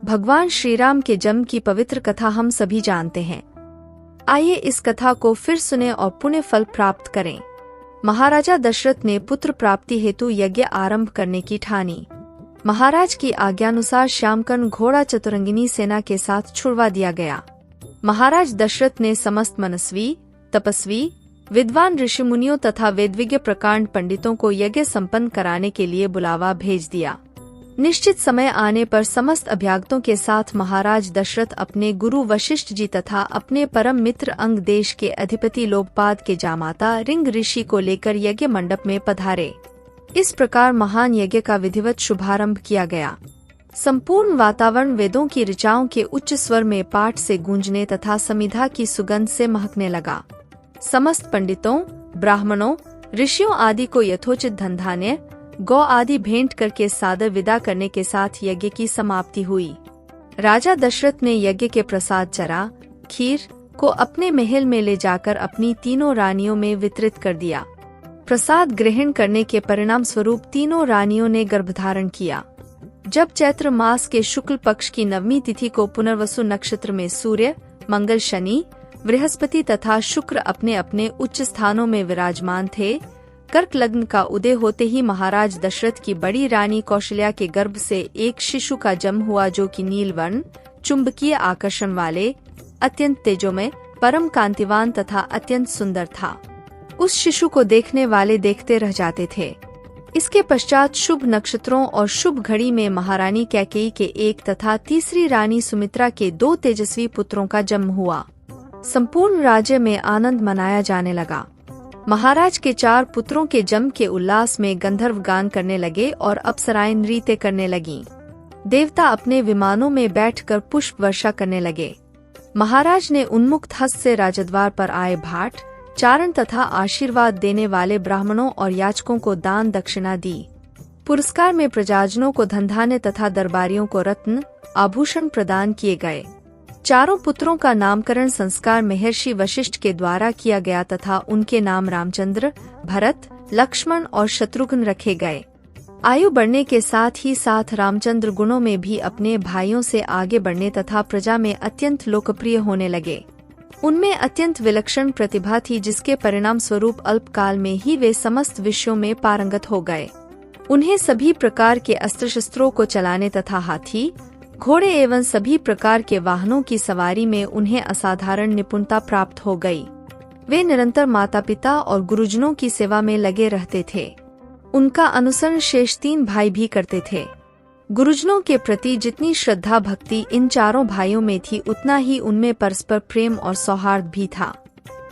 भगवान श्री राम के जन्म की पवित्र कथा हम सभी जानते हैं। आइए इस कथा को फिर सुने और पुण्य फल प्राप्त करें। महाराजा दशरथ ने पुत्र प्राप्ति हेतु यज्ञ आरंभ करने की ठानी। महाराज की आज्ञानुसार श्यामकर्ण घोड़ा चतुरंगिनी सेना के साथ छुड़वा दिया गया। महाराज दशरथ ने समस्त मनस्वी, तपस्वी, विद्वान ऋषि मुनियों तथा वेदविज्ञ प्रकांड पंडितों को यज्ञ संपन्न कराने के लिए बुलावा भेज दिया। निश्चित समय आने पर समस्त अभ्यागतों के साथ महाराज दशरथ अपने गुरु वशिष्ठ जी तथा अपने परम मित्र अंग देश के अधिपति लोकपाद के जामाता रिंग ऋषि को लेकर यज्ञ मंडप में पधारे। इस प्रकार महान यज्ञ का विधिवत शुभारंभ किया गया। संपूर्ण वातावरण वेदों की ऋचाओं के उच्च स्वर में पाठ से गूंजने तथा समिधा की सुगंध से महकने लगा। समस्त पंडितों, ब्राह्मणों, ऋषियों आदि को यथोचित धन धान्य, गौ आदि भेंट करके सादर विदा करने के साथ यज्ञ की समाप्ति हुई। राजा दशरथ ने यज्ञ के प्रसाद चरा, खीर को अपने महल में ले जाकर अपनी तीनों रानियों में वितरित कर दिया। प्रसाद ग्रहण करने के परिणाम स्वरूप तीनों रानियों ने गर्भधारण किया। जब चैत्र मास के शुक्ल पक्ष की नवमी तिथि को पुनर्वसु नक्षत्र में सूर्य, मंगल, शनि, बृहस्पति तथा शुक्र अपने अपने उच्च स्थानों में विराजमान थे, कर्क लग्न का उदय होते ही महाराज दशरथ की बड़ी रानी कौशल्या के गर्भ से एक शिशु का जन्म हुआ, जो कि नीलवर्ण, चुंबकीय आकर्षण वाले, अत्यंत तेजोमय, परम कांतिवान तथा अत्यंत सुंदर था। उस शिशु को देखने वाले देखते रह जाते थे। इसके पश्चात शुभ नक्षत्रों और शुभ घड़ी में महारानी कैकेयी के एक तथा तीसरी रानी सुमित्रा के 2 तेजस्वी पुत्रों का जन्म हुआ। संपूर्ण राज्य में आनंद मनाया जाने लगा। महाराज के 4 पुत्रों के जन्म के उल्लास में गंधर्व गान करने लगे और अप्सराएं नृत्य करने लगीं। देवता अपने विमानों में बैठकर पुष्प वर्षा करने लगे। महाराज ने उन्मुक्त हस्त से राजद्वार पर आए भाट, चारण तथा आशीर्वाद देने वाले ब्राह्मणों और याचकों को दान दक्षिणा दी। पुरस्कार में प्रजाजनों को धन धान्य तथा दरबारियों को रत्न, आभूषण प्रदान किए गए। 4 पुत्रों का नामकरण संस्कार महर्षि वशिष्ठ के द्वारा किया गया तथा उनके नाम रामचंद्र, भरत, लक्ष्मण और शत्रुघ्न रखे गए। आयु बढ़ने के साथ ही साथ रामचंद्र गुणों में भी अपने भाइयों से आगे बढ़ने तथा प्रजा में अत्यंत लोकप्रिय होने लगे। उनमें अत्यंत विलक्षण प्रतिभा थी, जिसके परिणाम स्वरूप अल्पकाल में ही वे समस्त विषयों में पारंगत हो गए। उन्हें सभी प्रकार के अस्त्र शस्त्रों को चलाने तथा हाथी, घोड़े एवं सभी प्रकार के वाहनों की सवारी में उन्हें असाधारण निपुणता प्राप्त हो गई। वे निरंतर माता पिता और गुरुजनों की सेवा में लगे रहते थे। उनका अनुसरण शेष 3 भाई भी करते थे। गुरुजनों के प्रति जितनी श्रद्धा भक्ति इन 4 भाइयों में थी, उतना ही उनमें परस्पर प्रेम और सौहार्द भी था।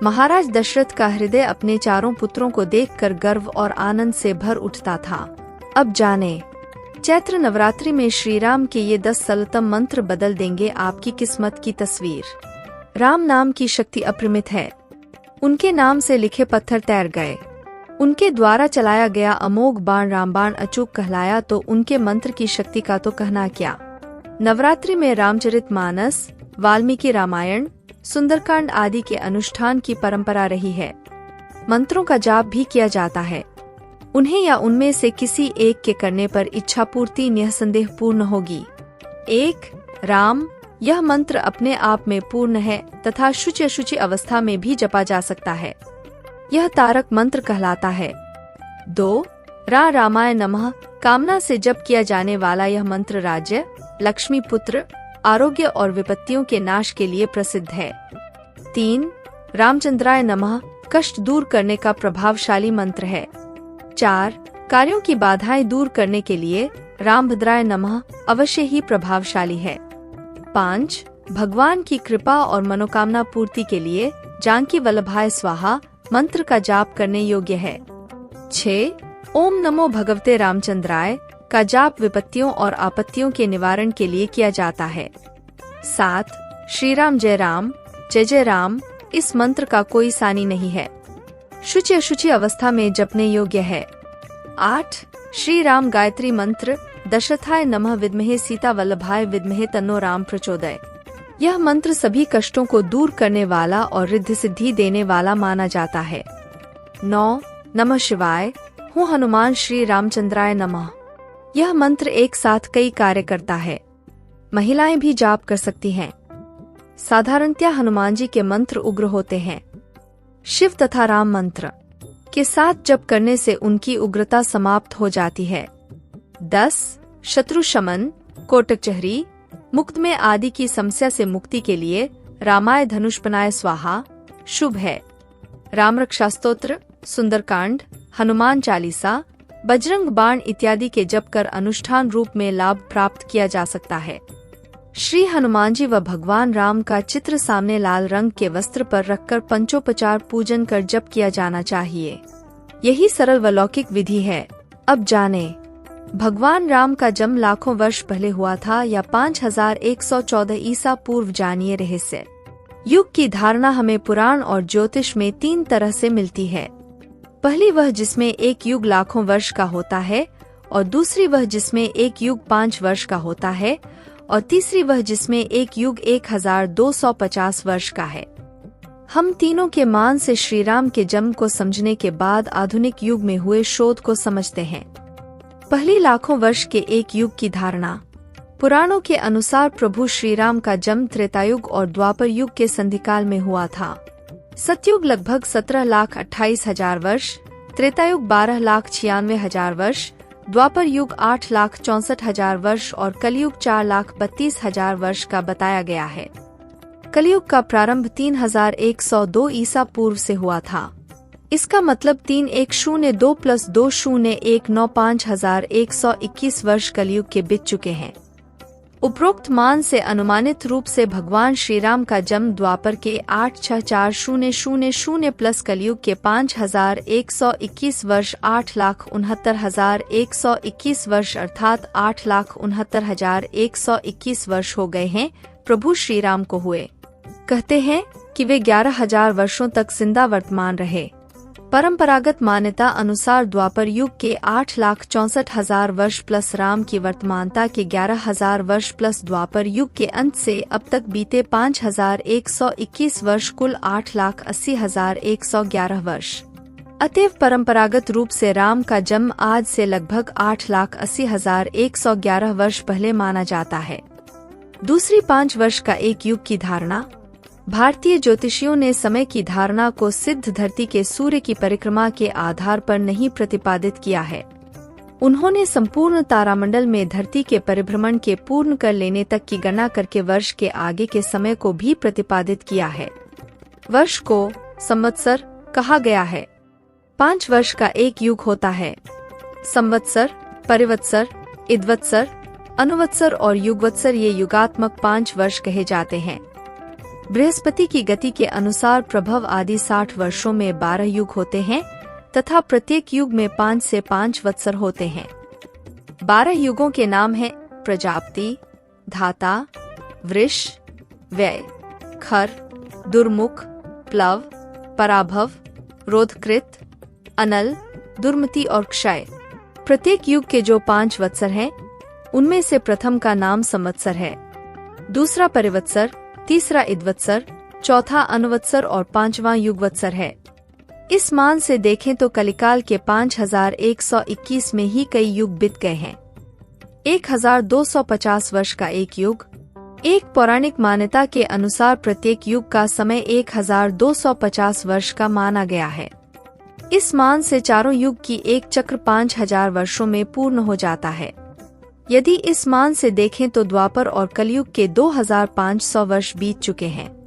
महाराज दशरथ का हृदय अपने 4 पुत्रों को देखकर गर्व और आनंद से भर उठता था। अब जाने चैत्र नवरात्रि में श्री राम के ये 10 सरलतम मंत्र बदल देंगे आपकी किस्मत की तस्वीर। राम नाम की शक्ति अपरिमित है। उनके नाम से लिखे पत्थर तैर गए। उनके द्वारा चलाया गया अमोघ बाण रामबाण अचूक कहलाया, तो उनके मंत्र की शक्ति का तो कहना क्या। नवरात्रि में रामचरितमानस, वाल्मीकि रामायण, सुंदरकांड आदि के अनुष्ठान की परंपरा रही है। मंत्रों का जाप भी किया जाता है। उन्हें या उनमें से किसी एक के करने पर इच्छा पूर्ति निःसंदेह पूर्ण होगी। 1. राम, यह मंत्र अपने आप में पूर्ण है तथा शुचि अशुचि अवस्था में भी जपा जा सकता है। यह तारक मंत्र कहलाता है। 2. रामाय नमः, कामना से जप किया जाने वाला यह मंत्र राज्य, लक्ष्मी पुत्र, आरोग्य और विपत्तियों के नाश के लिए प्रसिद्ध है। 3. रामचंद्राय नमः, कष्ट दूर करने का प्रभावशाली मंत्र है। 4. कार्यों की बाधाएं दूर करने के लिए रामभद्राय नमः अवश्य ही प्रभावशाली है। 5. भगवान की कृपा और मनोकामना पूर्ति के लिए जानकी वल्लभाय स्वाहा मंत्र का जाप करने योग्य है। 6. ओम नमो भगवते रामचंद्राय का जाप विपत्तियों और आपत्तियों के निवारण के लिए किया जाता है। 7. श्री राम जय राम, जय जय राम, इस मंत्र का कोई सानी नहीं है। शुचि अशुचि अवस्था में जपने योग्य है। 8. श्री राम गायत्री मंत्र, दशरथाय नमः विद्महे सीता वल्लभाय विद्महे तन्नो राम प्रचोदय। यह मंत्र सभी कष्टों को दूर करने वाला और रिद्धि सिद्धि देने वाला माना जाता है। 9. नमः शिवाय, हूँ हनुमान श्री रामचंद्राय नमः। यह मंत्र एक साथ कई कार्य करता है। महिलाएं भी जाप कर सकती हैं। साधारणतया हनुमान जी के मंत्र उग्र होते हैं। शिव तथा राम मंत्र के साथ जप करने से उनकी उग्रता समाप्त हो जाती है। 10. शत्रु शमन, कोटकचहरी, मुक्तमेह आदि की समस्या से मुक्ति के लिए रामाय धनुष्पनाय स्वाहा शुभ है। राम रक्षा स्तोत्र, सुंदरकांड, हनुमान चालीसा, बजरंग बाण इत्यादि के जप कर अनुष्ठान रूप में लाभ प्राप्त किया जा सकता है। श्री हनुमान जी व भगवान राम का चित्र सामने लाल रंग के वस्त्र पर रखकर पंचोपचार पूजन कर जप किया जाना चाहिए। यही सरल व लौकिक विधि है। अब जाने भगवान राम का जन्म लाखों वर्ष पहले हुआ था या 5114 ईसा पूर्व। जानिए रहस्य। युग की धारणा हमें पुराण और ज्योतिष में 3 तरह से मिलती है। पहली वह जिसमें एक युग लाखों वर्ष का होता है, और दूसरी वह जिसमें एक युग 5 वर्ष का होता है, और तीसरी वह जिसमें एक युग 1250 वर्ष का है। हम तीनों के मान से श्री राम के जन्म को समझने के बाद आधुनिक युग में हुए शोध को समझते हैं। पहली लाखों वर्ष के एक युग की धारणा। पुराणों के अनुसार प्रभु श्री राम का जन्म त्रेतायुग और द्वापर युग के संधिकाल में हुआ था। सतयुग लगभग 17,28,000 वर्ष, त्रेतायुग 12,96,000 वर्ष, द्वापर युग 8,64,000 वर्ष और कलयुग 4,32,000 वर्ष का बताया गया है। कलयुग का प्रारंभ 3102 ईसा पूर्व से हुआ था। इसका मतलब 3102 + 20195121 वर्ष कलयुग के बीत चुके हैं। उपरोक्त मान से अनुमानित रूप से भगवान श्री राम का जन्म द्वापर के 864,000 प्लस कलयुग के 5121 वर्ष 8,69,121 वर्ष अर्थात 8,69,121 वर्ष हो गए हैं प्रभु श्री राम को हुए। कहते हैं कि वे 11,000 वर्षों तक जिंदा वर्तमान रहे। परंपरागत मान्यता अनुसार द्वापर युग के 8,64,000 वर्ष प्लस राम की वर्तमानता के 11,000 वर्ष प्लस द्वापर युग के अंत से अब तक बीते 5,121 वर्ष कुल 8,80,111 वर्ष। अतएव परंपरागत रूप से राम का जन्म आज से लगभग 8,80,111 वर्ष पहले माना जाता है। दूसरी 5 वर्ष का एक युग की धारणा। भारतीय ज्योतिषियों ने समय की धारणा को सिद्ध धरती के सूर्य की परिक्रमा के आधार पर नहीं प्रतिपादित किया है। उन्होंने संपूर्ण तारामंडल में धरती के परिभ्रमण के पूर्ण कर लेने तक की गणना करके वर्ष के आगे के समय को भी प्रतिपादित किया है। वर्ष को संवत्सर कहा गया है। 5 वर्ष का एक युग होता है। संवत्सर, परिवत्सर, इदवत्सर, अनुवत्सर और युगवत्सर ये युगात्मक 5 वर्ष कहे जाते हैं। बृहस्पति की गति के अनुसार प्रभव आदि 60 वर्षों में 12 युग होते हैं तथा प्रत्येक युग में 5 से 5 वत्सर होते हैं। 12 युगों के नाम हैं प्रजापति, धाता, वृष, व्यय, खर, दुर्मुख, प्लव, पराभव, रोधकृत, अनल, दुर्मति और क्षय। प्रत्येक युग के जो 5 वत्सर हैं, उनमें से प्रथम का नाम संवत्सर है, दूसरा परिवत्सर, तीसरा इदवत्सर, चौथा अनुवत्सर और 5वां युगवत्सर है। इस मान से देखें तो कलिकाल के 5121 में ही कई युग बीत गए हैं। 1250 वर्ष का एक युग। एक पौराणिक मान्यता के अनुसार प्रत्येक युग का समय 1250 वर्ष का माना गया है। इस मान से चारों युग की एक चक्र 5000 वर्षों में पूर्ण हो जाता है। यदि इस मान से देखें तो द्वापर और कलयुग के 2500 वर्ष बीत चुके हैं।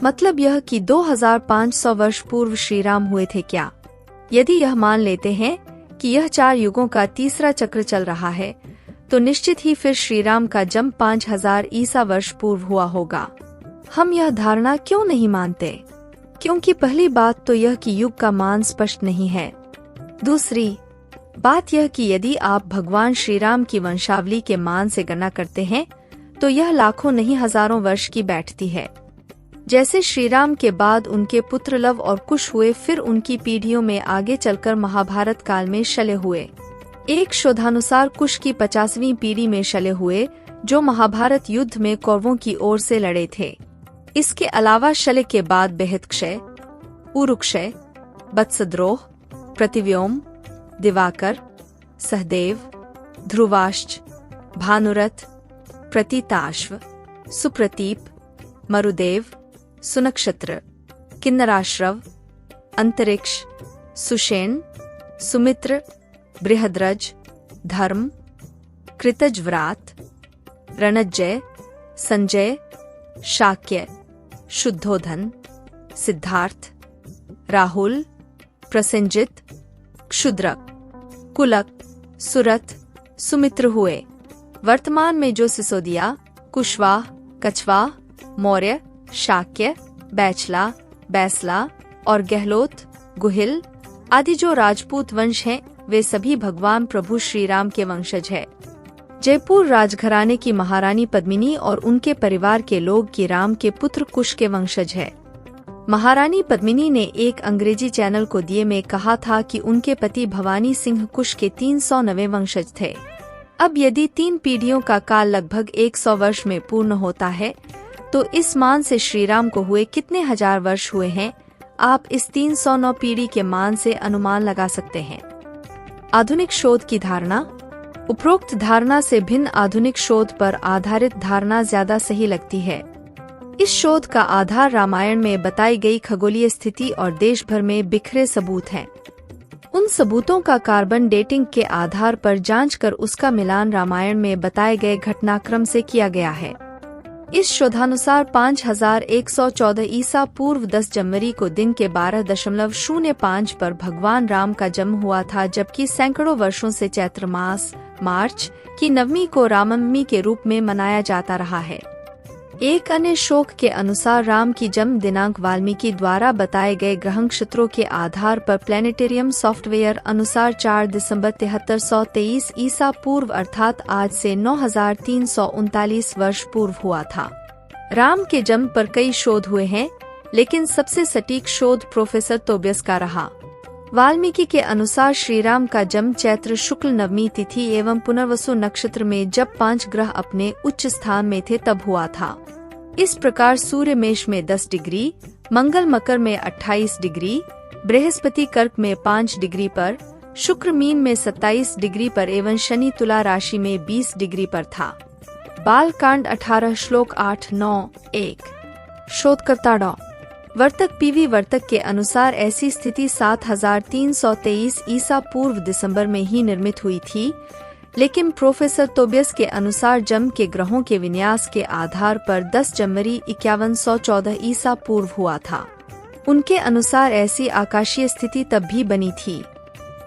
मतलब यह कि 2500 वर्ष पूर्व श्री राम हुए थे क्या? यदि यह मान लेते हैं कि यह 4 युगों का तीसरा चक्र चल रहा है, तो निश्चित ही फिर श्री राम का जन्म 5000 ईसा वर्ष पूर्व हुआ होगा। हम यह धारणा क्यों नहीं मानते? क्योंकि पहली बात तो यह कि युग का मान स्पष्ट नहीं है। दूसरी बात यह कि यदि आप भगवान श्री राम की वंशावली के मान से गणना करते हैं तो यह लाखों नहीं हजारों वर्ष की बैठती है। जैसे श्री राम के बाद उनके पुत्र लव और कुश हुए, फिर उनकी पीढ़ियों में आगे चलकर महाभारत काल में शल्य हुए। एक शोधानुसार कुश की 50वीं पीढ़ी में शल्य हुए, जो महाभारत युद्ध में कौरवों की ओर से लड़े थे। इसके अलावा शल्य के बाद बेहतक्षय, उरुक्षय, वत्सद्रोह, प्रतिव्योम, दिवाकर, सहदेव, ध्रुवाश्च, भानुरथ, प्रतीताश्व, सुप्रतीप, मरुदेव, सुनक्षत्र, किन्नराश्रव, अंतरिक्ष, सुषेण, सुमित्र, बृहद्रज, धर्म, कृतजव्रात, रणज्जय, संजय, शाक्य, शुद्धोधन, सिद्धार्थ, राहुल, प्रसेनजित, क्षुद्रक, कुलक, सुरथ, सुमित्र हुए। वर्तमान में जो सिसोदिया, कुशवाह, कछवाह, मौर्य, शाक्य, बैचला, बैसला और गहलोत, गुहिल आदि जो राजपूत वंश हैं, वे सभी भगवान प्रभु श्री राम के वंशज है। जयपुर राजघराने की महारानी पद्मिनी और उनके परिवार के लोग की राम के पुत्र कुश के वंशज है। महारानी पद्मिनी ने एक अंग्रेजी चैनल को दिए में कहा था कि उनके पति भवानी सिंह कुश के 309वें वंशज थे। अब यदि 3 पीढ़ियों का काल लगभग 100 वर्ष में पूर्ण होता है, तो इस मान से श्री राम को हुए कितने हजार वर्ष हुए हैं, आप इस 309 पीढ़ी के मान से अनुमान लगा सकते हैं। आधुनिक शोध की धारणा। उपरोक्त धारणा से भिन्न आधुनिक शोध पर आधारित धारणा ज्यादा सही लगती है। इस शोध का आधार रामायण में बताई गई खगोलीय स्थिति और देश भर में बिखरे सबूत हैं। उन सबूतों का कार्बन डेटिंग के आधार पर जांच कर उसका मिलान रामायण में बताए गए घटनाक्रम से किया गया है। इस शोधानुसार 5114 ईसा पूर्व 10 जनवरी को दिन के 12.05 पर भगवान राम का जन्म हुआ था, जबकि सैकड़ों वर्षों से चैत्र मास मार्च की नवमी को रामनवमी के रूप में मनाया जाता रहा है। एक अन्य शोक के अनुसार राम की जन्म दिनांक वाल्मीकि द्वारा बताए गए ग्रह नक्षत्रों के आधार पर प्लेनेटेरियम सॉफ्टवेयर अनुसार 4 दिसंबर 7323 ईसा पूर्व अर्थात आज से 9339 वर्ष पूर्व हुआ था। राम के जन्म पर कई शोध हुए हैं, लेकिन सबसे सटीक शोध प्रोफेसर तोबियस का रहा। वाल्मीकि के अनुसार श्री राम का जन्म चैत्र शुक्ल नवमी तिथि एवं पुनर्वसु नक्षत्र में जब 5 ग्रह अपने उच्च स्थान में थे तब हुआ था। इस प्रकार सूर्य मेष में 10 डिग्री, मंगल मकर में 28 डिग्री, बृहस्पति कर्क में 5 डिग्री पर, शुक्र मीन में 27 डिग्री पर एवं शनि तुला राशि में 20 डिग्री पर था। बालकांड 18 श्लोक 8-9-1। शोधकर्ता डॉ वर्तक पीवी वर्तक के अनुसार ऐसी स्थिति 7323 ईसा पूर्व दिसंबर में ही निर्मित हुई थी, लेकिन प्रोफेसर तोबियस के अनुसार जन्म के ग्रहों के विन्यास के आधार पर 10 जनवरी 5114 ईसा पूर्व हुआ था। उनके अनुसार ऐसी आकाशीय स्थिति तब भी बनी थी।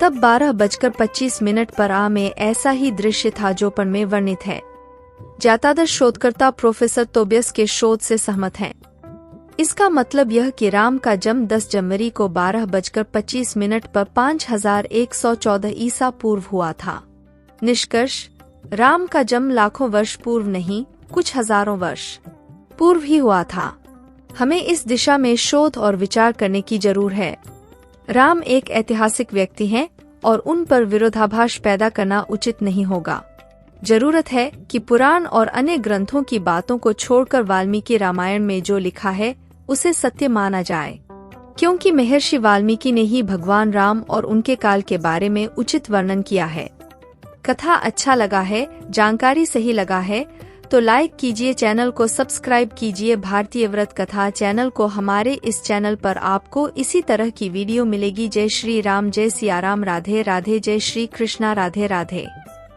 तब 12:25 पर आ में ऐसा ही दृश्य था जो पढ़ में वर्णित है। ज्यादातर शोधकर्ता प्रोफेसर तोबियस के शोध से सहमत हैं। इसका मतलब यह कि राम का जन्म 10 जनवरी को 12:25 पर 5114 ईसा पूर्व हुआ था। निष्कर्ष, राम का जन्म लाखों वर्ष पूर्व नहीं, कुछ हजारों वर्ष पूर्व ही हुआ था। हमें इस दिशा में शोध और विचार करने की जरूर है। राम एक ऐतिहासिक व्यक्ति हैं और उन पर विरोधाभास पैदा करना उचित नहीं होगा। जरूरत है कि पुराण और अन्य ग्रंथों की बातों को छोड़कर वाल्मीकि रामायण में जो लिखा है उसे सत्य माना जाए, क्योंकि महर्षि वाल्मीकि ने ही भगवान राम और उनके काल के बारे में उचित वर्णन किया है। कथा अच्छा लगा है, जानकारी सही लगा है तो लाइक कीजिए, चैनल को सब्सक्राइब कीजिए। भारतीय व्रत कथा चैनल को। हमारे इस चैनल पर आपको इसी तरह की वीडियो मिलेगी। जय श्री राम, जय सिया राम, राधे राधे, जय श्री कृष्णा, राधे राधे।